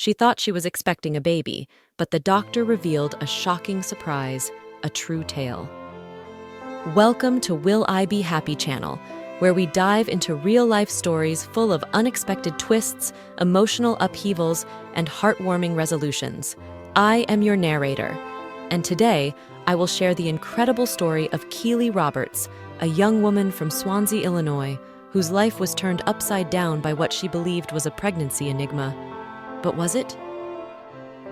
She thought she was expecting a baby, but the doctor revealed a shocking surprise, a true tale. Welcome to Will I Be Happy channel, where we dive into real-life stories full of unexpected twists, emotional upheavals, and heartwarming resolutions. I am your narrator, and today I will share the incredible story of Keely Roberts, a young woman from Swansea, Illinois, whose life was turned upside down by what she believed was a pregnancy enigma. But was it?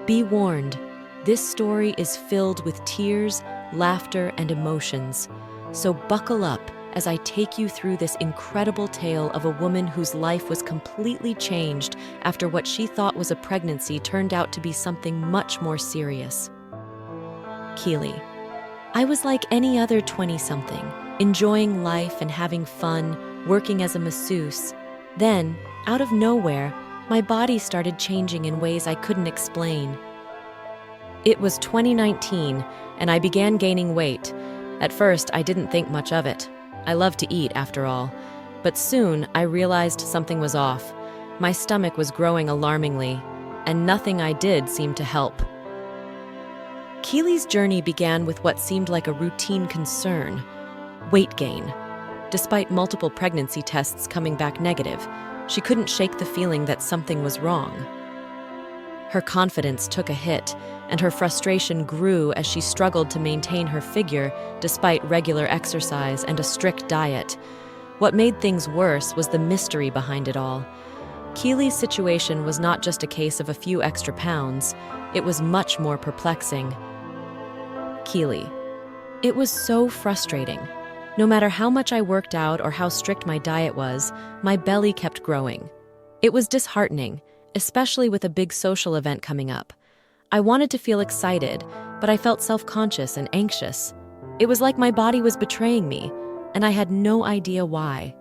Be warned, this story is filled with tears, laughter, and emotions. So buckle up as I take you through this incredible tale of a woman whose life was completely changed after what she thought was a pregnancy turned out to be something much more serious. Keely. I was like any other 20-something, enjoying life and having fun, working as a masseuse. Then, out of nowhere, my body started changing in ways I couldn't explain. It was 2019, and I began gaining weight. At first, I didn't think much of it. I love to eat, after all. But soon, I realized something was off. My stomach was growing alarmingly, and nothing I did seemed to help. Keely's journey began with what seemed like a routine concern: weight gain. Despite multiple pregnancy tests coming back negative, she couldn't shake the feeling that something was wrong. Her confidence took a hit, and her frustration grew as she struggled to maintain her figure despite regular exercise and a strict diet. What made things worse was the mystery behind it all. Keely's situation was not just a case of a few extra pounds, it was much more perplexing. Keely. It was so frustrating. No matter how much I worked out or how strict my diet was, my belly kept growing. It was disheartening, especially with a big social event coming up. I wanted to feel excited, but I felt self-conscious and anxious. It was like my body was betraying me, and I had no idea why.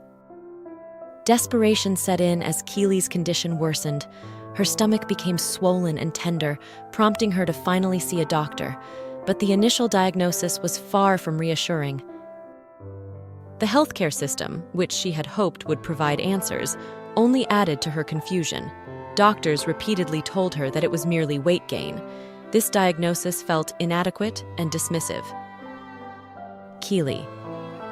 Desperation set in as Keely's condition worsened. Her stomach became swollen and tender, prompting her to finally see a doctor. But the initial diagnosis was far from reassuring. The healthcare system, which she had hoped would provide answers, only added to her confusion. Doctors repeatedly told her that it was merely weight gain. This diagnosis felt inadequate and dismissive. Keely.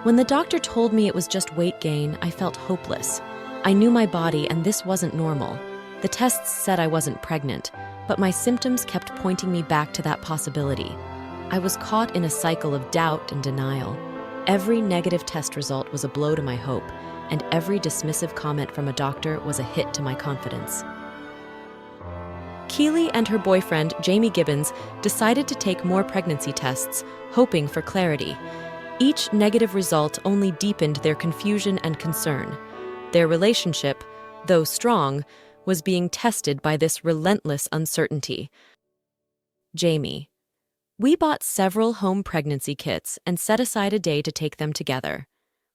When the doctor told me it was just weight gain, I felt hopeless. I knew my body, and this wasn't normal. The tests said I wasn't pregnant, but my symptoms kept pointing me back to that possibility. I was caught in a cycle of doubt and denial. Every negative test result was a blow to my hope, and every dismissive comment from a doctor was a hit to my confidence. Keely and her boyfriend, Jamie Gibbons, decided to take more pregnancy tests, hoping for clarity. Each negative result only deepened their confusion and concern. Their relationship, though strong, was being tested by this relentless uncertainty. Jamie. We bought several home pregnancy kits and set aside a day to take them together.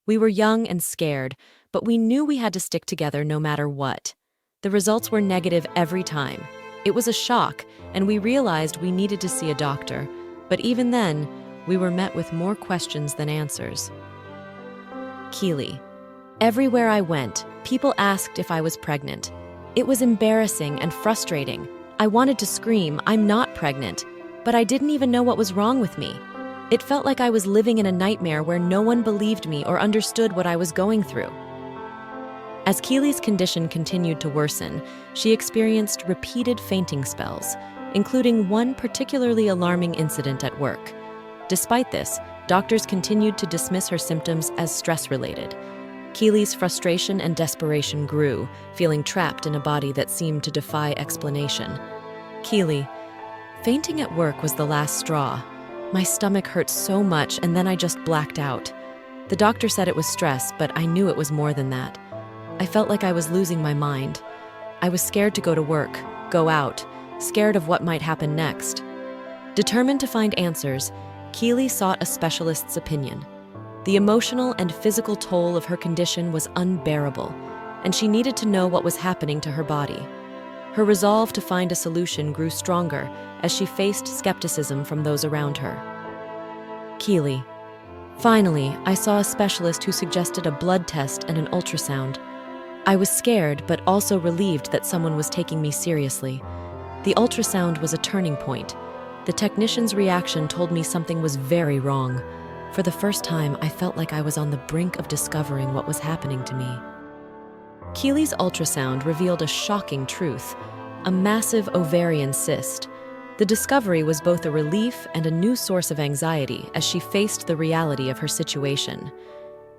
We were young and scared, but we knew we had to stick together no matter what. The results were negative every time. It was a shock, and we realized we needed to see a doctor, but even then, we were met with more questions than answers. Keely. Everywhere I went, people asked if I was pregnant. It was embarrassing and frustrating. I wanted to scream, "I'm not pregnant," but I didn't even know what was wrong with me. It felt like I was living in a nightmare where no one believed me or understood what I was going through. As Keely's condition continued to worsen, she experienced repeated fainting spells, including one particularly alarming incident at work. Despite this, doctors continued to dismiss her symptoms as stress-related. Keely's frustration and desperation grew, feeling trapped in a body that seemed to defy explanation. Keely. Fainting at work was the last straw. My stomach hurt so much, and then I just blacked out. The doctor said it was stress, but I knew it was more than that. I felt like I was losing my mind. I was scared to go to work, go out, scared of what might happen next. Determined to find answers, Keely sought a specialist's opinion. The emotional and physical toll of her condition was unbearable, and she needed to know what was happening to her body. Her resolve to find a solution grew stronger as she faced skepticism from those around her. Keely. Finally, I saw a specialist who suggested a blood test and an ultrasound. I was scared, but also relieved that someone was taking me seriously. The ultrasound was a turning point. The technician's reaction told me something was very wrong. For the first time, I felt like I was on the brink of discovering what was happening to me. Keely's ultrasound revealed a shocking truth: a massive ovarian cyst. The discovery was both a relief and a new source of anxiety as she faced the reality of her situation.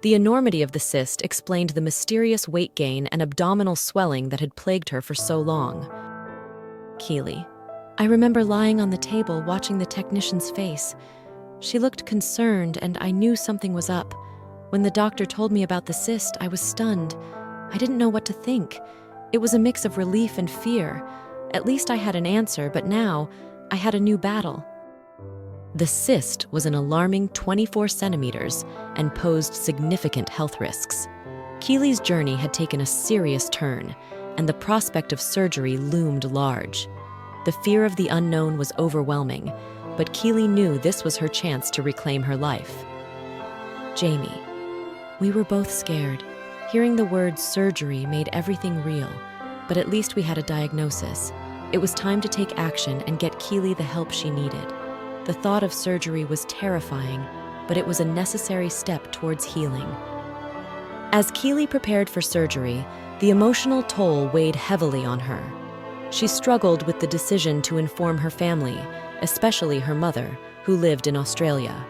The enormity of the cyst explained the mysterious weight gain and abdominal swelling that had plagued her for so long. Keely. I remember lying on the table watching the technician's face. She looked concerned, and I knew something was up. When the doctor told me about the cyst, I was stunned. I didn't know what to think. It was a mix of relief and fear. At least I had an answer, but now I had a new battle. The cyst was an alarming 24 centimeters and posed significant health risks. Keely's journey had taken a serious turn, and the prospect of surgery loomed large. The fear of the unknown was overwhelming, but Keely knew this was her chance to reclaim her life. Jamie. We were both scared. Hearing the word surgery made everything real, but at least we had a diagnosis. It was time to take action and get Keely the help she needed. The thought of surgery was terrifying, but it was a necessary step towards healing. As Keely prepared for surgery, the emotional toll weighed heavily on her. She struggled with the decision to inform her family, especially her mother, who lived in Australia.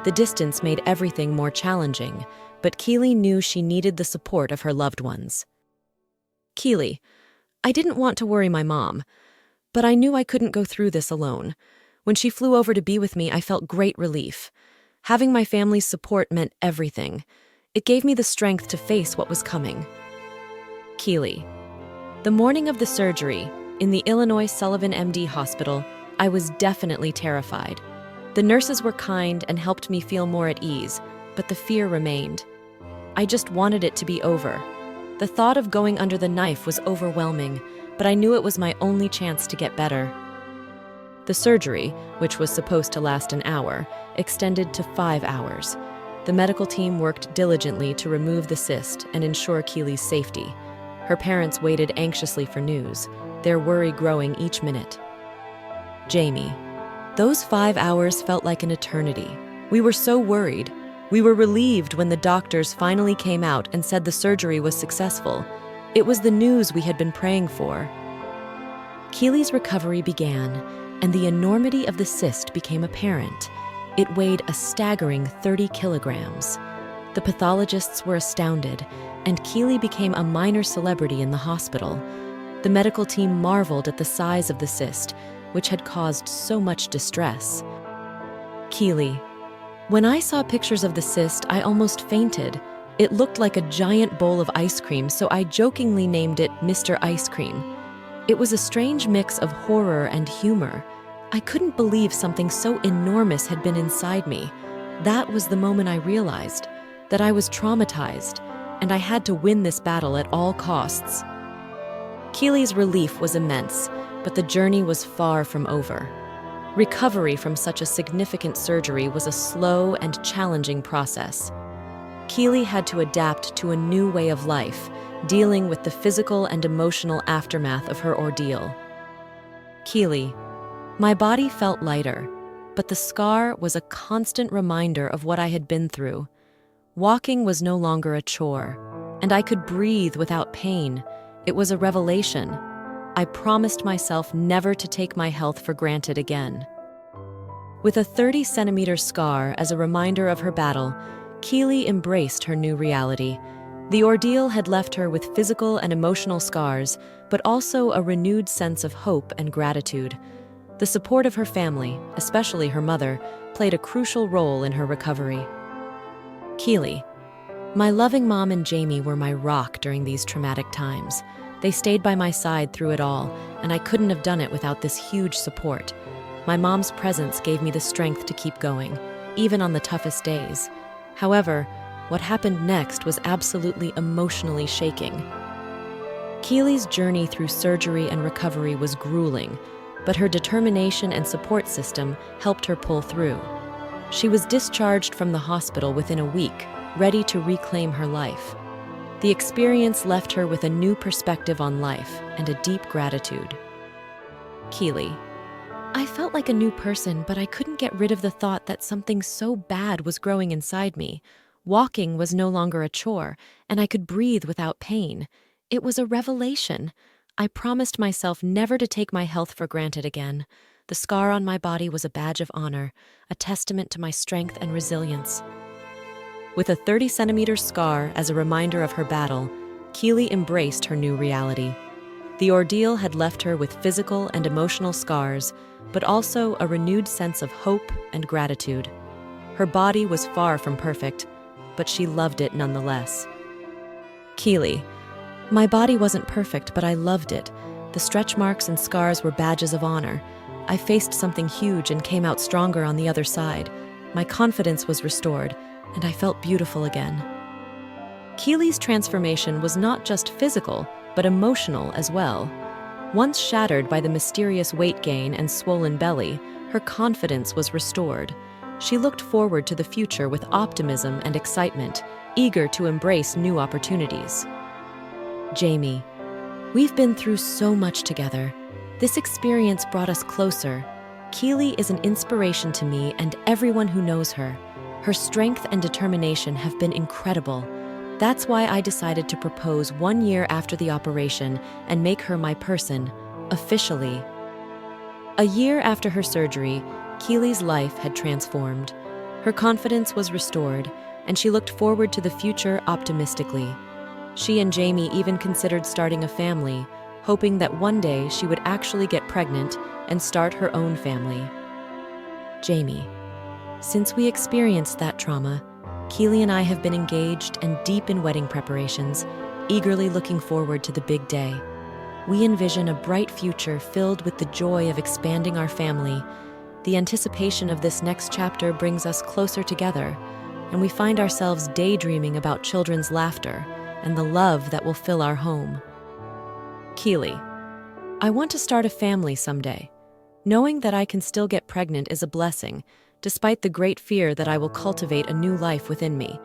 The distance made everything more challenging, but Keely knew she needed the support of her loved ones. Keely, I didn't want to worry my mom, but I knew I couldn't go through this alone. When she flew over to be with me, I felt great relief. Having my family's support meant everything. It gave me the strength to face what was coming. Keely. The morning of the surgery, in the Illinois Sullivan MD hospital, I was definitely terrified. The nurses were kind and helped me feel more at ease, but the fear remained. I just wanted it to be over. The thought of going under the knife was overwhelming, but I knew it was my only chance to get better. The surgery, which was supposed to last an hour, extended to 5 hours. The medical team worked diligently to remove the cyst and ensure Keely's safety. Her parents waited anxiously for news, their worry growing each minute. Jamie. Those 5 hours felt like an eternity. We were so worried. We were relieved when the doctors finally came out and said the surgery was successful. It was the news we had been praying for. Keely's recovery began, and the enormity of the cyst became apparent. It weighed a staggering 30 kilograms. The pathologists were astounded, and Keely became a minor celebrity in the hospital. The medical team marveled at the size of the cyst, which had caused so much distress. Keely. When I saw pictures of the cyst, I almost fainted. It looked like a giant bowl of ice cream, so I jokingly named it Mr. Ice Cream. It was a strange mix of horror and humor. I couldn't believe something so enormous had been inside me. That was the moment I realized that I was traumatized, and I had to win this battle at all costs. Keely's relief was immense, but the journey was far from over. Recovery from such a significant surgery was a slow and challenging process. Keely had to adapt to a new way of life, dealing with the physical and emotional aftermath of her ordeal. Keely. My body felt lighter, but the scar was a constant reminder of what I had been through. Walking was no longer a chore, and I could breathe without pain. It was a revelation. I promised myself never to take my health for granted again. With a 30-centimeter scar as a reminder of her battle, Keely embraced her new reality. The ordeal had left her with physical and emotional scars, but also a renewed sense of hope and gratitude. The support of her family, especially her mother, played a crucial role in her recovery. Keely. My loving mom and Jamie were my rock during these traumatic times. They stayed by my side through it all, and I couldn't have done it without this huge support. My mom's presence gave me the strength to keep going, even on the toughest days. However, what happened next was absolutely emotionally shaking. Keely's journey through surgery and recovery was grueling, but her determination and support system helped her pull through. She was discharged from the hospital within a week, ready to reclaim her life. The experience left her with a new perspective on life and a deep gratitude. Keely. I felt like a new person, but I couldn't get rid of the thought that something so bad was growing inside me. Walking was no longer a chore, and I could breathe without pain. It was a revelation. I promised myself never to take my health for granted again. The scar on my body was a badge of honor, a testament to my strength and resilience. With a 30-centimeter scar as a reminder of her battle, Keely embraced her new reality. The ordeal had left her with physical and emotional scars, but also a renewed sense of hope and gratitude. Her body was far from perfect, but she loved it nonetheless. Keely. My body wasn't perfect, but I loved it. The stretch marks and scars were badges of honor. I faced something huge and came out stronger on the other side. My confidence was restored, and I felt beautiful again. Keely's transformation was not just physical, but emotional as well. Once shattered by the mysterious weight gain and swollen belly, her confidence was restored. She looked forward to the future with optimism and excitement, eager to embrace new opportunities. Jamie, we've been through so much together. This experience brought us closer. Keely is an inspiration to me and everyone who knows her. Her strength and determination have been incredible. That's why I decided to propose 1 year after the operation and make her my person, officially. A year after her surgery, Keely's life had transformed. Her confidence was restored, and she looked forward to the future optimistically. She and Jamie even considered starting a family, hoping that one day she would actually get pregnant and start her own family. Jamie, since we experienced that trauma, Keely and I have been engaged and deep in wedding preparations, eagerly looking forward to the big day. We envision a bright future filled with the joy of expanding our family. The anticipation of this next chapter brings us closer together, and we find ourselves daydreaming about children's laughter and the love that will fill our home. Keely, I want to start a family someday. Knowing that I can still get pregnant is a blessing, despite the great fear that I will cultivate a new life within me.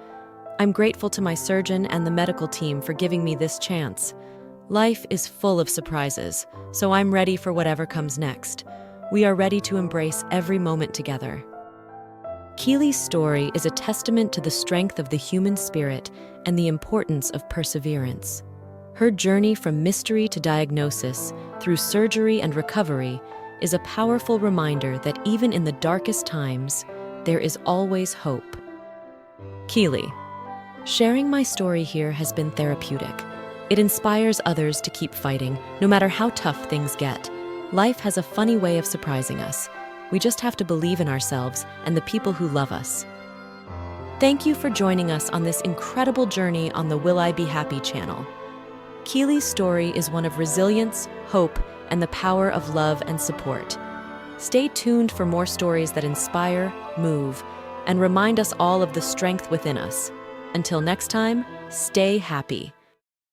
I'm grateful to my surgeon and the medical team for giving me this chance. Life is full of surprises, so I'm ready for whatever comes next. We are ready to embrace every moment together. Keely's story is a testament to the strength of the human spirit and the importance of perseverance. Her journey from mystery to diagnosis, through surgery and recovery, is a powerful reminder that even in the darkest times, there is always hope. Keely, sharing my story here has been therapeutic. It inspires others to keep fighting, no matter how tough things get. Life has a funny way of surprising us. We just have to believe in ourselves and the people who love us. Thank you for joining us on this incredible journey on the Will I Be Happy channel. Keely's story is one of resilience, hope, and the power of love and support. Stay tuned for more stories that inspire, move, and remind us all of the strength within us. Until next time, stay happy.